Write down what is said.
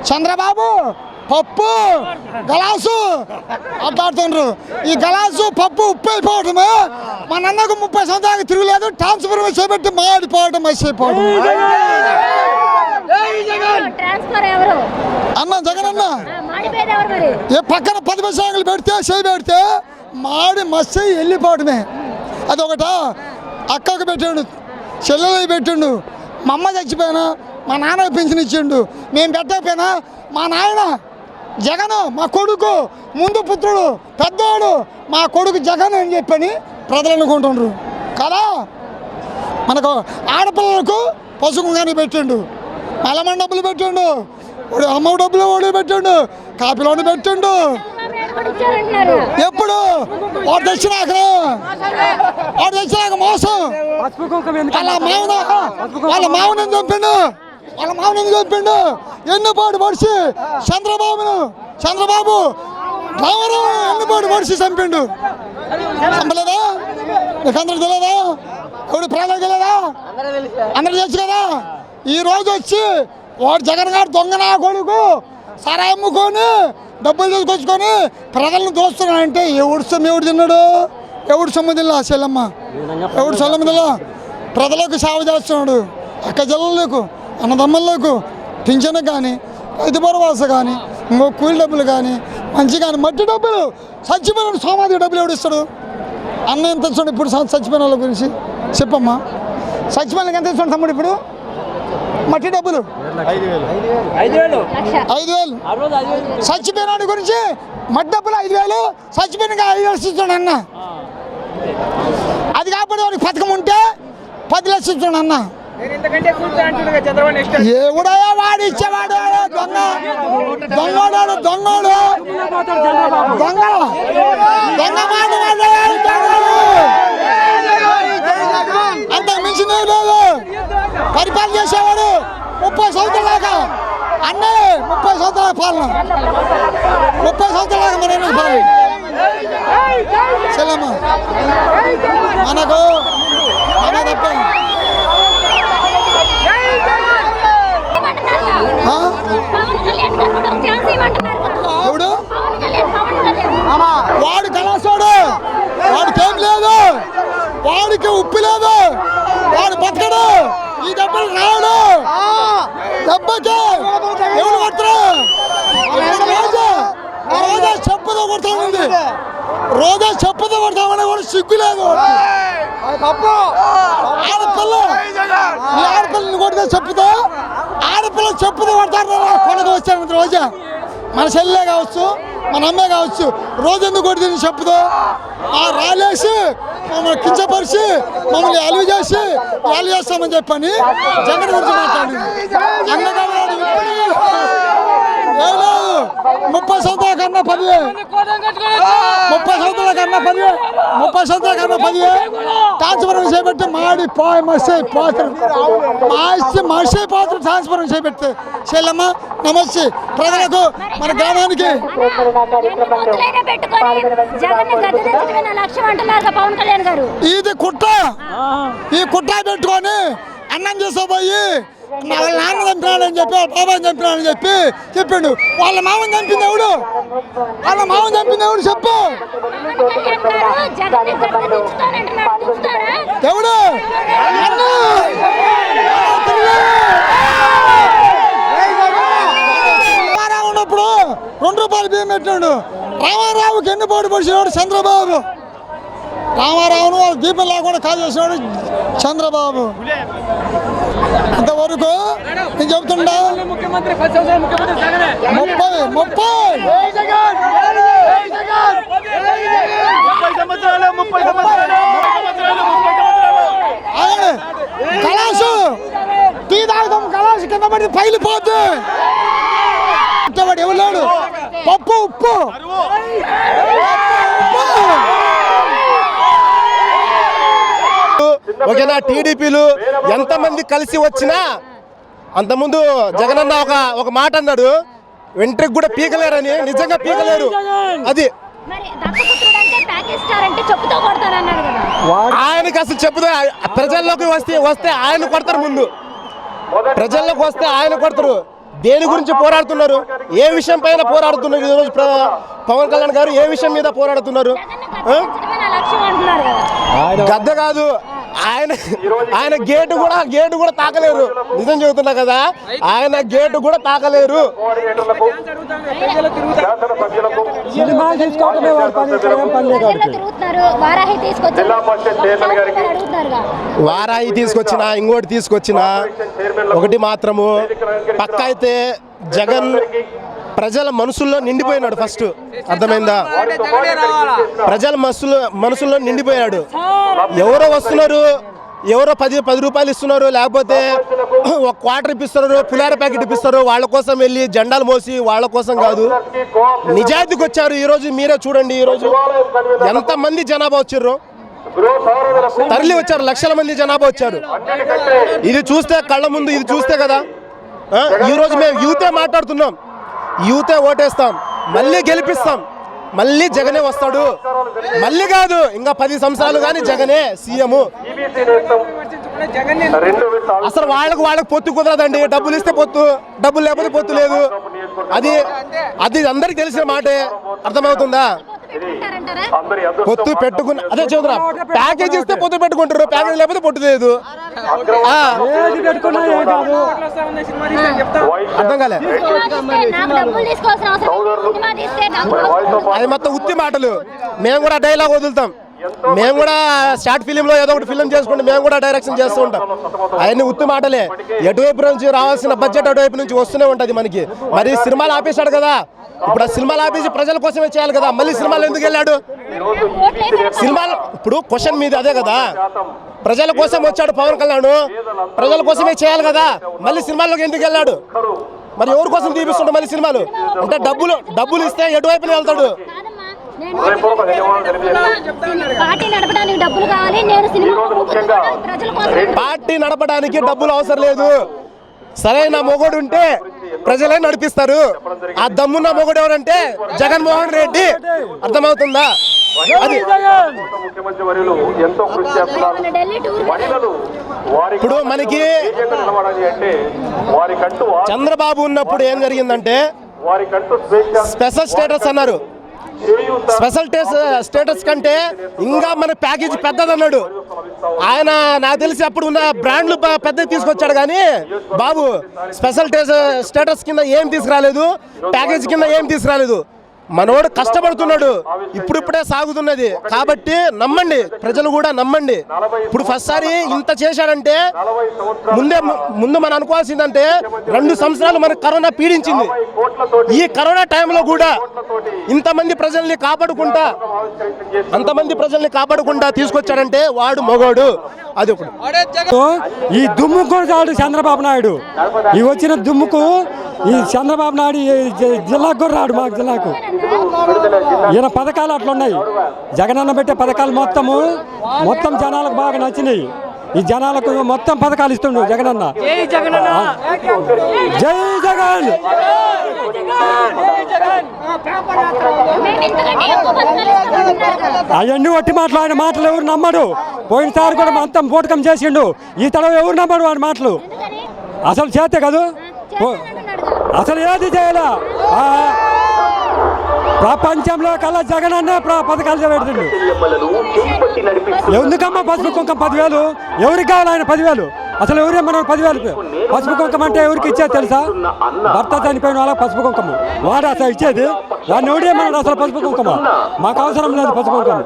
చంద్రబాబు పప్పు గలాసు అట్లాడుతుండ్రు. ఈ గలాసు పప్పు ఉప్పు అయిపోవడమే. మా నాన్నకు 30 సంవత్సరాలకు తిరుగులేదు. ట్రాన్స్ఫర్ చేపెట్టి మాడిపోవడం మసి అయిపోవడం. అన్న జగన్ అన్న ఏ పక్కన 10 పైసలు పెడితే పెడితే మాడి మసి వెళ్ళిపోవడమే. అదొకట. అక్కకు పెట్టాడు, చెల్లెలకి పెట్టిండు. మా అమ్మ చచ్చిపోయినా మా నాన్నకి పెన్షన్ ఇచ్చిండు. మేము పెట్టకపోయినా మా నాయన జగన్ మా కొడుకు ముందు పుత్రుడు పెద్దోడు మా కొడుకు జగన్ అని చెప్పని ప్రజలు అనుకుంటుండ్రు కదా. మనకు ఆడపిల్లలకు పసుపు కానీ పెట్టిండు, మలమన్ డబ్బులు పెట్టిండు, అమ్మ డబ్బులు ఓడి పెట్టిండు, కాపీలోని పెట్టిండు. ఎప్పుడు వాడు తెచ్చినాక మోసం. వాళ్ళ మామని చంపిండు, ఎన్నిపాటు పడిచి చంద్రబాబు రామారావు ఎన్నిపాటు పడిచి చంపిండు. చంపలేదా? నీకు అందరికి తెలియదా? ఎవడు ప్రాణాలు తెలియదా? అందరు తెలుసు కదా. ఈ రోజు వచ్చి వాడు జగన్ గారు దొంగ నా కొడుకు సరా అమ్ముకొని డబ్బులు తీసుకొచ్చుకొని ప్రజలను దోస్తున్నాడంటే ఎవడు తిన్నాడు? ఎవడు సొమ్ము తిల్లా చెల్లమ్మ? ఎవడు సొల్లమ్మ తిల్లా? ప్రజలకు సేవ చేస్తున్నాడు. అక్క జిల్లలకు అన్నదమ్మలకు పింఛను కానీ రైతు భరోసా కానీ ఇంకో కూలి డబ్బులు కానీ మంచి కానీ మట్టి డబ్బులు చచ్చిపోయిన సోమాది డబ్బులు ఎవడు ఇస్తాడు? అన్న ఎంత ఇస్తాడు ఇప్పుడు చచ్చిపోయిన వాళ్ళ గురించి చెప్పమ్మా. చచ్చిపోయిన ఎంత ఇస్తాడు తమ్ముడు ఇప్పుడు? మట్టి డబ్బులు 5,000 చచ్చిపోయిన గురించి మట్టి డబ్బులు 5,000 చచ్చిపోయిన 5,000 ఇస్తాడు అన్న. అది కాకపోతే వాడికి పథకం ఉంటే 10 లక్షలు ఇస్తాడు అన్న. ఎవడయా వాడు ఇచ్చేవాడు? దొంగోడు దొంగ అంత మించిన లేదు. పరిపాలన చేసేవాడు 30 సంవత్సరాల దాకా. అన్నే 30 సంవత్సరాల పాలన, 30 సంవత్సరాల మన పాలన. చెల్లమ్మ మనకు మన తప్ప ఎవడు వాడు కళాశాడు, వాడికేం లేదు, వాడికి ఉప్పు లేదు, వాడు బతకడు. ఈ దెబ్బలు రాడు. దెబ్బకి ఎవరు కొడతారు? రోజా చెప్పుతో కొడతామండి, రోజా చెప్పుతో కొడతామని కూడా సిగ్గు లేదు. ఆడపిల్లని కొడితే చెప్పుతో, ఆడపిల్ల చెప్పుతో కొడతారు. కొనకు వచ్చాను రోజా మన చెల్లె కావచ్చు, మన అమ్మే కావచ్చు. రోజు ఎందుకు కొడుతుంది చెప్పుతో? రాలేసి మమ్మల్ని కించపరిచి మమ్మల్ని అలివి చేసి వాళ్ళు చేస్తామని చెప్పని జగన్ గురించి మాట్లాడింది. అన్నగారు 30 సంవత్సరాల కన్నా 10, 30 సంవత్సరాల కన్నా 10, 30 సంవత్సరాల కన్నా 10 ట్రాన్స్ఫరం చేపెట్టి మాడి మసి పాత్ర మసి పాత్ర ట్రాన్స్ఫరం చేపెడితే చెల్లమ్మ నమస్తే ప్రజలకు మన గ్రామానికి ఇది కుట్ర. ఈ కుట్ర పెట్టుకొని అన్నం చేసేపోయి వాళ్ళ నాన్న చంపినాడని చెప్పి వాళ్ళ బాబాయ్ చంపినాడని చెప్పిండు. వాళ్ళ మామని చంపింది ఎవడు? వాళ్ళ మామని చంపింది ఎవడు చెప్పు? ఎవడు? రామారావు ఉన్నప్పుడు 2 రూపాయలు బియ్యం పెట్టాడు. రామారావుకి ఎన్ని పోటీ పడిచేవాడు? చంద్రబాబు. రామారావును వాళ్ళు దీపం లేకుండా కాల్ చేసేవాడు చంద్రబాబు. అంతవరకు నేను చెబుతుండా 30 కళాసు టీ తాగుతాం, కళాసు కింద పడి పైలిపోద్దు. ఎవరు? పప్పు ఉప్పు ఓకేనా. టీడీపీలు ఎంతమంది కలిసి వచ్చినా అంతకుముందు జగనన్న ఒక మాట అన్నాడు, వెంట్రుకు కూడా పీకలేరని. నిజంగా పీకలేరు. అది ఆయనకి అసలు చెప్పుదా. ప్రజల్లోకి వస్తే ఆయన కొడతారు. ముందు ప్రజల్లోకి వస్తే ఆయన కొడతారు. దేని గురించి పోరాడుతున్నారు? ఏ విషయం పైన పోరాడుతున్నారు ఈరోజు పవన్ కళ్యాణ్ గారు? ఏ విషయం మీద పోరాడుతున్నారు? గద్ద కాదు, ఆయన గేటు కూడా తాకలేరు. నిజం చెబుతున్నా కదా, ఆయన గేటు కూడా తాకలేరు. వారాయి తీసుకొచ్చినా ఇంకోటి తీసుకొచ్చినా ఒకటి మాత్రము పక్క అయితే జగన్ ప్రజల మనసుల్లో నిండిపోయినాడు. ఫస్ట్ అర్థమైందా? ప్రజల మనసుల్లో నిండిపోయాడు. ఎవరో వస్తున్నారు, ఎవరో 10 రూపాయలు ఇస్తున్నారు, లేకపోతే ఒక క్వార్టర్ ఇప్పిస్తున్నారు, పులిహార ప్యాకెట్ ఇప్పిస్తారు. వాళ్ళ కోసం వెళ్ళి జెండాలు మోసి వాళ్ళ కోసం కాదు, నిజాయితీకి వచ్చారు. ఈరోజు మీరే చూడండి, ఈరోజు ఎంతమంది జనాభా వచ్చారు, తరలి వచ్చారు, లక్షల మంది జనాభా వచ్చారు. ఇది చూస్తే కళ్ళ ముందు ఇది చూస్తే కదా. ఈరోజు మేము యూతే మాట్లాడుతున్నాం, యూతే ఓటేస్తాం, మళ్ళీ గెలిపిస్తాం, మళ్ళీ జగనే వస్తాడు. మళ్ళీ కాదు, ఇంకా 10 సంవత్సరాలు కానీ జగనే సీఎం. అసలు వాళ్ళకు పొత్తు కుదరదండి. డబ్బులు ఇస్తే పొత్తు, డబ్బులు లేకపోతే పొత్తు లేదు. అది అందరికి తెలిసిన మాటే. అర్థమవుతుందా? పొత్తు పెట్టుకున్న అదే చదువురా, ప్యాకేజ్ ఇస్తే పొత్తు పెట్టుకుంటారు, ప్యాకేజ్ లేకపోతే పొత్తు లేదు. అర్థం కాలే, అది మొత్తం ఉత్తి మాటలు. మేము కూడా డైలాగ్ వదులుతాం, మేము కూడా షార్ట్ ఫిలింలో ఏదో ఒకటి ఫిలిం చేసుకుంటే మేము కూడా డైరెక్షన్ చేస్తూ ఉంటాం. అవన్నీ ఉత్తి మాటలే. ఎటువైపు నుంచి రావాల్సిన బడ్జెట్ అటువైపు నుంచి వస్తూనే ఉంటుంది మనకి. మరి సినిమాలు ఆపేశాడు కదా, ఇప్పుడు ఆ సినిమాలు ఆపేసి ప్రజల కోసమే చేయాలి కదా. మళ్ళీ సినిమాలు ఎందుకు వెళ్ళాడు? సినిమాలు ఇప్పుడు క్వశ్చన్ మీద అదే కదా, ప్రజల కోసం వచ్చాడు పవన్ కళ్యాణ్, ప్రజల కోసమే చేయాలి కదా. మళ్ళీ సినిమాల్లోకి ఎందుకు వెళ్ళాడు? మరి ఎవరి కోసం తీపిస్తుంటే మళ్ళీ సినిమాలు అంటే డబ్బులు ఇస్తే ఎటువైపున వెళ్తాడు? పార్టీ నడపడానికి డబ్బులు అవసరం లేదు. సరైన మొగోడు ఉంటే ప్రజలే నడిపిస్తారు. ఆ దమ్మున్న మొగోడు ఎవరంటే జగన్మోహన్ రెడ్డి. అర్థమవుతుందా? అది ఇప్పుడు మనకి చంద్రబాబు ఉన్నప్పుడు ఏం జరిగిందంటే స్పెషల్ స్టేటస్ అన్నారు. స్పెషల్ స్టేటస్ కంటే ఇంకా మన ప్యాకేజీ పెద్దదన్నాడు ఆయన. నాకు తెలిసి అప్పుడు ఉన్న బ్రాండ్లు పెద్ద తీసుకొచ్చాడు, కానీ బాబు స్పెషల్ స్టేటస్ కింద ఏం తీసుకురాలేదు, ప్యాకేజీ కింద ఏం తీసుకురాలేదు. మనోడు కష్టపడుతున్నాడు, ఇప్పుడిప్పుడే సాగుతున్నది. కాబట్టి నమ్మండి, ప్రజలు కూడా నమ్మండి. ఇప్పుడు ఫస్ట్ సారి ఇంత చేశాడంటే ముందు మనం అనుకోవాల్సిందంటే 2 సంవత్సరాలు మనకు కరోనా పీడించింది. ఈ కరోనా టైంలో కూడా అంతమంది ప్రజల్ని కాపాడుకుంటా తీసుకొచ్చాడంటే వాడు మగోడు. అది ఇప్పుడు ఈ దుమ్ము కూడా చంద్రబాబు నాయుడు, ఈ వచ్చిన దుమ్ముకు ఈ చంద్రబాబు నాయుడు జిల్లాకు కూడా రాడు. మాకు జిల్లాకు ఈయన పథకాలు అట్లున్నాయి. జగనన్న పెట్టే పథకాలు మొత్తం జనాలకు బాగా నచ్చినాయి. ఈ జనాలకు మొత్తం పథకాలు ఇస్తుండు జగనన్న. జై జగన్. అవన్నీ వట్టి మాటలు, ఆయన మాటలు ఎవరు నమ్మడు. పోయినసారి కూడా మొత్తం పోటకం చేసిండు, ఈ తడవ ఎవరు నమ్మడు వాడి మాటలు. అసలు చేస్తే కదా, అసలు ఏది చేయాలా? ప్రపంచంలో కల్లా జగనన్న పథకాలు పెడుతుండు. ఎందుకమ్మా పసుపు కుంకం 10,000? ఎవరికి కావాలి ఆయన 10,000? అసలు ఎవరేమన్నారు 10,000? పసుపు కుంకం అంటే ఎవరికి ఇచ్చేది తెలుసా? భర్త చనిపోయిన వాళ్ళకి పసుపు కుంకము వాడు అసలు ఇచ్చేది. వాడిని ఎవడేమన్నాడు అసలు పసుపు కుంకమా? మాకు అవసరం లేదు పసుపు కుంకం.